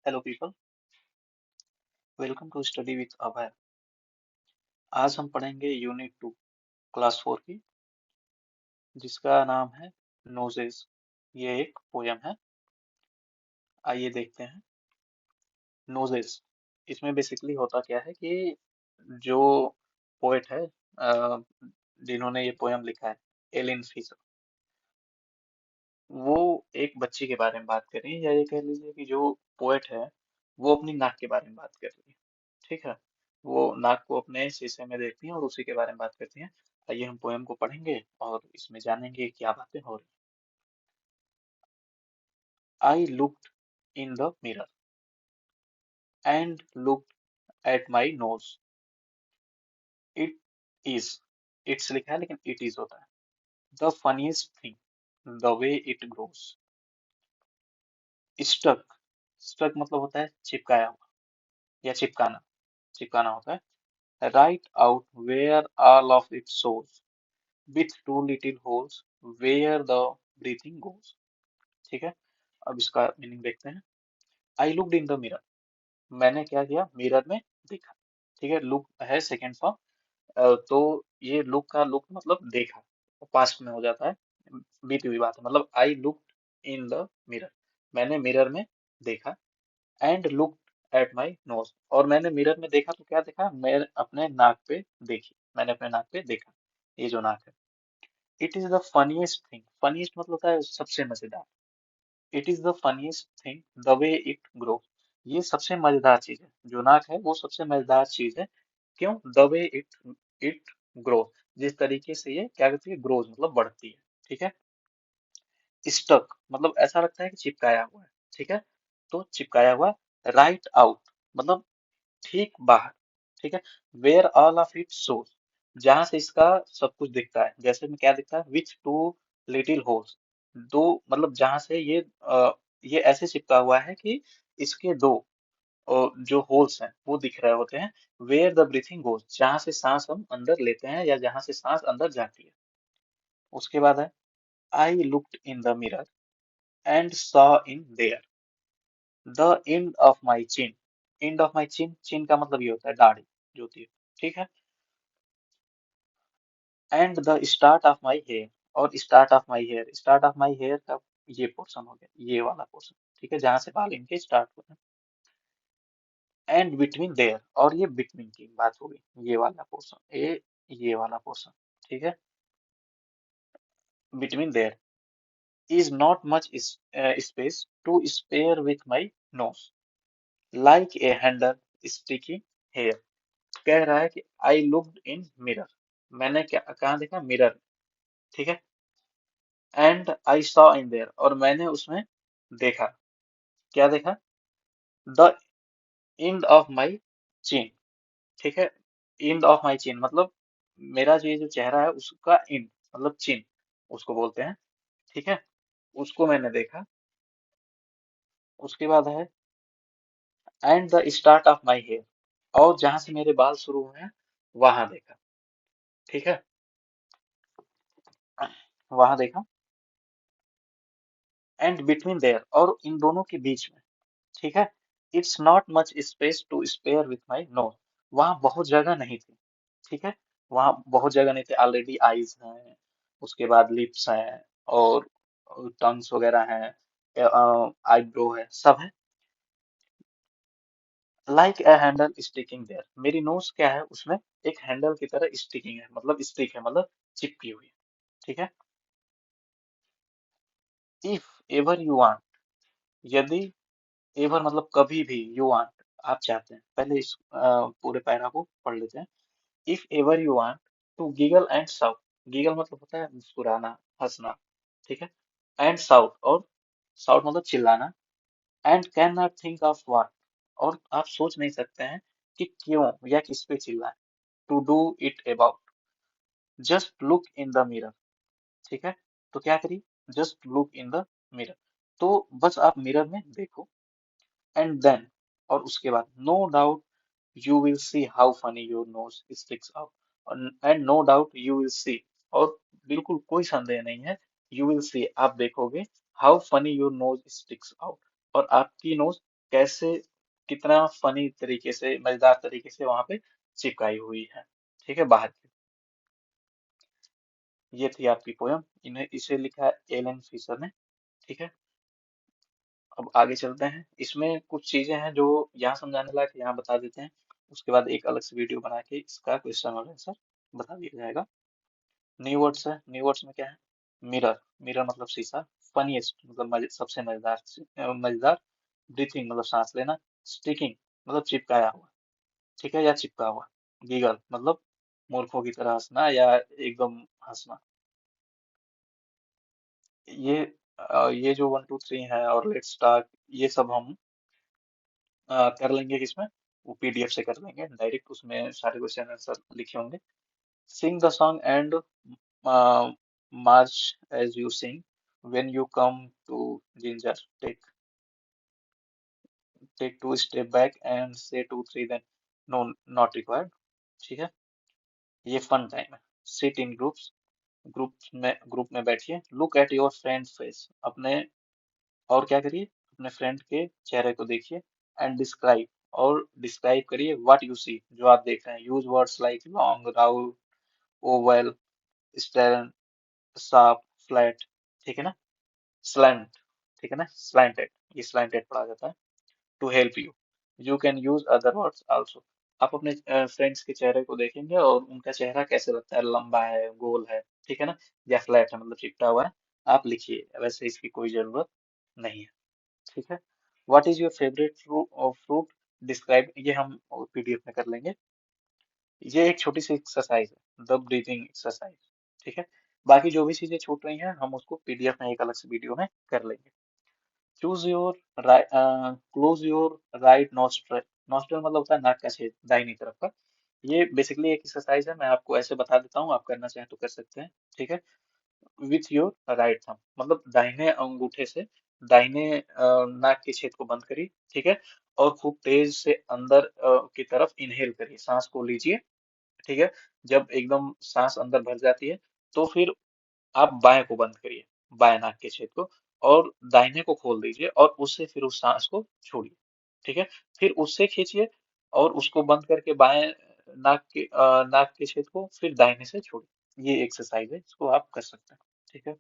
Hello people, welcome to study with Abhay. आज हम पढ़ेंगे यूनिट 2 क्लास 4 की, जिसका नाम है नोजेस। ये एक पोयम है। आइए देखते हैं। नोजेस, इसमें बेसिकली होता क्या है कि जो पोएट है, जिन्होंने ये पोयम लिखा है, एलिन फिशर, वो एक बच्ची के बारे में बात कर रही है, या ये कह लीजिए कि जो पोएट है वो अपनी नाक के बारे में बात कर रही है। ठीक है, वो नाक को अपने शीशे में देखती हैं और उसी के बारे में बात करती हैं। आइए हम पोएम को पढ़ेंगे और इसमें जानेंगे क्या बातें हो रही हैं। I looked in the mirror and looked at my nose. It is, it's लिखा है लेकिन इट इज होता है। The funniest thing the way it grows. Stuck, stuck मतलब होता है चिपकाया हुआ या चिपकाना, चिपकाना होता है। Right out where all of it shows with two little holes where the breathing goes। ठीक है, अब इसका मीनिंग देखते हैं। I looked in the mirror, मैंने क्या किया, मिरर में देखा। ठीक है, लुक है सेकेंड फॉर्म, तो ये लुक का लुक मतलब देखा, पास्ट में हो जाता है, बीती हुई बात है। मतलब आई लुक्ड इन द मिरर, मैंने मिरर में देखा। And looked at my knows, और मैंने मिरर में देखा तो क्या देखा, मैं अपने नाक पे देखी, मैंने अपने नाक पे देखा, ये जो नाक है। It is the funniest thing, funniest मतलब होता है सबसे मजेदार। It is the funniest thing the way it grow, ये सबसे मजेदार चीज है, जो नाक है वो सबसे मजेदार चीज है। क्यों? The way it it grow, जिस तरीके से ये क्या करती है, ग्रोज मतलब बढ़ती है। ठीक है। स्टक मतलब ऐसा लगता है कि चिपकाया हुआ है। ठीक है, तो चिपकाया हुआ। राइट आउट मतलब ठीक बाहर। ठीक है। Where all of it shows, जहां से इसका सब कुछ दिखता है। जैसे में क्या दिखता है, विथ टू लिटिल होल्स, दो मतलब जहां से ये ऐसे चिपका हुआ है कि इसके दो जो होल्स हैं वो दिख रहे होते हैं। वेयर द ब्रीथिंग गोज, जहां से सांस हम अंदर लेते हैं या जहां से सांस अंदर जाती है। उसके बाद है, I looked in the mirror and saw in there the end of my chin. End of my chin, chin का मतलब ये होता है दाढ़ी जो होती है। ठीक है। And the start of my hair, और start of my hair, start of my hair का ये पोर्शन हो गया, ये वाला पोर्शन। ठीक है, जहां से बाल इनके स्टार्ट होते हैं। एंड बिटवीन देयर, और ये बिटवीन की बात हो गई, ये वाला पोर्शन, ये वाला पोर्शन। ठीक है। Between there is not much space to spare with my nose like a handle sticky hair. कह रहा है कि आई लुक्ड इन मिरर, मैंने क्या कहाँ देखा, मिरर। ठीक है। And I saw in there, और मैंने उसमें देखा, क्या देखा, द एंड ऑफ माई चिन। ठीक है, एंड ऑफ माई चिन मतलब मेरा जो ये जो चेहरा है उसका एंड मतलब चिन, उसको बोलते हैं। ठीक है, उसको मैंने देखा। उसके बाद है, and the start of my hair, और जहां से मेरे बाल शुरू हुए हैं वहां देखा। ठीक है, वहां देखा। एंड बिटवीन देयर, और इन दोनों के बीच में। ठीक है। It's not much space to spare with my nose, वहां बहुत जगह नहीं थी। ठीक है, वहां बहुत जगह नहीं थी। ऑलरेडी आईज हैं, उसके बाद लिप्स हैं, और टंग्स वगैरह हैं, आईब्रो है, सब है। Like a handle sticking there, मेरी नोज क्या है उसमें, एक हैंडल की तरह स्टिकिंग है, मतलब स्टिक है, मतलब चिपकी हुई है। ठीक है। इफ एवर यू वांट, यदि, एवर मतलब कभी भी, यू वांट आप चाहते हैं। पहले इस पूरे पैरा को पढ़ लेते हैं। If ever you want to giggle and shout, giggle मतलब होता है मुस्कुराना, हंसना। ठीक है। एंड साउट, और साउट मतलब चिल्लाना। And can not think of what, और आप सोच नहीं सकते हैं कि क्यों या किस पे चिल्लाएं। To do it about, just look in the mirror. ठीक है, तो क्या करिए, just look in the mirror, तो बस आप मिरर में देखो। एंड देन, और उसके बाद, no doubt you will see how funny your nose sticks out. And no doubt you will see, और बिल्कुल कोई संदेह नहीं है, यू विल सी आप देखोगे, how funny your nose sticks out, और आपकी नोज कैसे, कितना फनी तरीके से, मजेदार तरीके से वहां पे चिपकाई हुई है। ठीक है, बाहर की। ये थी आपकी पोयम, इन्हें इसे लिखा है एलन फिशर ने। ठीक है, अब आगे चलते हैं। इसमें कुछ चीजें हैं जो यहाँ समझाने लायक है, यहाँ बता देते हैं। उसके बाद एक अलग से वीडियो बना के इसका क्वेश्चन और आंसर बता दिया जाएगा। न्यू वर्ड्स है, न्यू वर्ड्स में क्या है? मिरर, मिरर मतलब शीशा। फनीएस्ट मतलब सबसे मजेदार, मजेदार। ब्रीथिंग मतलब सांस लेना। स्टिकिंग मतलब चिपकाया हुआ, ठीक है, या चिपका हुआ। गीगल मतलब मूर्खों की तरह हंसना या एकदम हंसना। ये ये जो 1 2 3 है और लेट्स टॉक, ये सब हम कर लेंगे किसमें, वो पीडीएफ से कर लेंगे डायरेक्ट, उसमें सारे क्वेश्चन आंसर लिखे होंगे। Sing the song and march as you sing, when you come to ginger, take 2 step back and say 2 3 then no, not required. ठीक है, ये फन टाइम है। सिट इन ग्रुप्स, ग्रुप में बैठिए। Look at your friend face, अपने, और क्या करिए, अपने फ्रेंड के चेहरे को देखिए। एंड डिस्क्राइब, और डिस्क्राइब करिए व्हाट यू सी, जो आप देख रहे हैं। Use words like long, round, Oval, stand, sharp, flat. ठीक है ना, स्लैंट, ठीक है ना, स्लैंटेड, ये स्लैंटेड पढ़ा जाता है। To help you, you can use other words also. आप अपने फ्रेंड्स के चेहरे को देखेंगे और उनका चेहरा कैसे लगता है, लंबा है, गोल है, ठीक है ना, या फ्लैट है मतलब चिपटा हुआ है, आप लिखिए। वैसे इसकी कोई जरूरत नहीं है। ठीक है, what is your favourite fruit, describe, ये हम पीडीएफ में कर लेंगे। ये एक छोटी सी एक्सरसाइज है, द ब्रीथिंग एक्सरसाइज। ठीक है, बाकी जो भी चीजें छूट रही हैं हम उसको पीडीएफ में एक अलग से वीडियो में कर लेंगे। Choose your right, close your right nostril, nostril मतलब होता है नाक का छेद, दाहिनी तरफ का। ये बेसिकली एक एक्सरसाइज है, मैं आपको ऐसे बता देता हूँ, आप करना चाहें तो कर सकते हैं। ठीक है, विथ योर राइट थंब मतलब दाहिने अंगूठे से दाहिने नाक के छेद को बंद करिए। ठीक है, और खूब तेज से अंदर की तरफ इनहेल करिए, सांस को लीजिए। ठीक है, जब एकदम सांस अंदर भर जाती है तो फिर आप बाएं को बंद करिए, बाएं नाक के छेद को, और दाहिने को खोल दीजिए और उससे फिर उस सांस को छोड़िए। ठीक है, फिर उससे खींचिए और उसको बंद करके बाएं नाक के छेद को फिर दाहिने से छोड़िए। ये एक्सरसाइज है, इसको आप कर सकते हैं। ठीक है,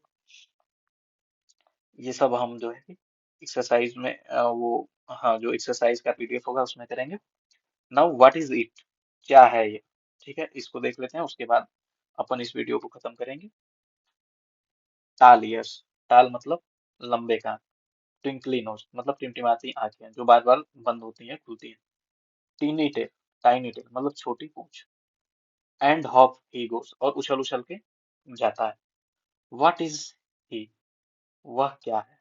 ये सब हम जो है कि एक्सरसाइज में वो, हाँ, जो एक्सरसाइज का पीडीएफ होगा उसमें करेंगे। नाउ व्हाट इज इट, क्या है ये? ठीक है, इसको देख लेते हैं, उसके बाद अपन इस वीडियो को खत्म करेंगे। टाल ईयर्स, टाल मतलब लंबे कान। ट्विंकली नोज मतलब टिमटिमाती आंखें जो बार बार बंद होती हैं खुलती हैं। टीनी टेल, टाइनी टेल मतलब छोटी पूंछ। एंड हॉप ही गोस, और उछल उछल के जाता है। व्हाट इज ही, वह क्या है?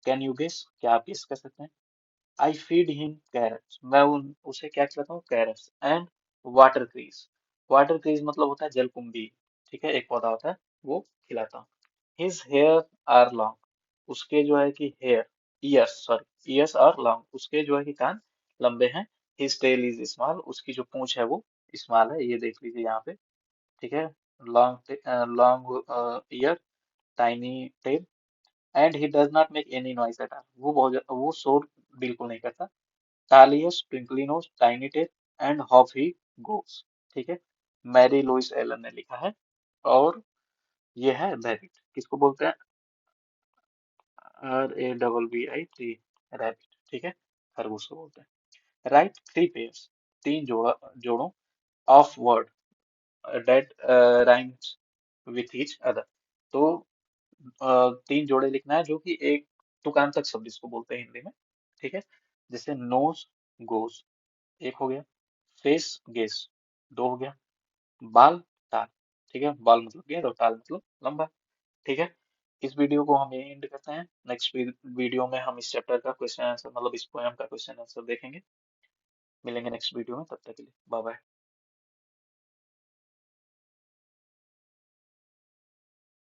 कैन यू गेस, क्या आप गेस कर सकते हैं? आई फीड हिम कैरट्स, मैं उसे क्या खिलाता हूँ? Carrots. And water crease, water crease मतलब होता है जलकुंभी। ठीक है, एक पौधा होता है, वो खिलाता हूँ। हिज हेयर आर लॉन्ग, उसके जो है कि hair, ears sorry, ears are long, उसके जो है कि कान लंबे हैं। हिज टेल इज स्मॉल, उसकी जो पूंछ है वो स्मॉल है, ये देख लीजिए यहाँ पे। ठीक है, long, long ear, tiny tail. And he does not make any noise at all, वो शोर बिल्कुल नहीं करता। टालियस, twinkly nose, tiny tail, and off he goes. ठीक है, मैरी लुइस एलन ने लिखा है। और ये है रैबिट, किसको बोलते हैं? RABBIT, rabbit. ठीक है, खरगोश को बोलते हैं। राइट 3 पेयर्स, तीन जोड़ों of word that rhymes with each other. तो 3 जोड़े लिखना है जो कि एक तुकांतक शब्द इसको बोलते हैं हिंदी में। ठीक है, जैसे नोज गोज, एक हो गया। फेस गेस, दो हो गया। बाल टाल, ठीक है, बाल मतलब गेंद और टाल मतलब लंबा। ठीक है, इस वीडियो को हम यही एंड करते हैं। नेक्स्ट वीडियो में हम इस चैप्टर का क्वेश्चन आंसर मतलब इस पोयम का क्वेश्चन आंसर देखेंगे। मिलेंगे नेक्स्ट वीडियो में, तब तक के लिए बाय बाय।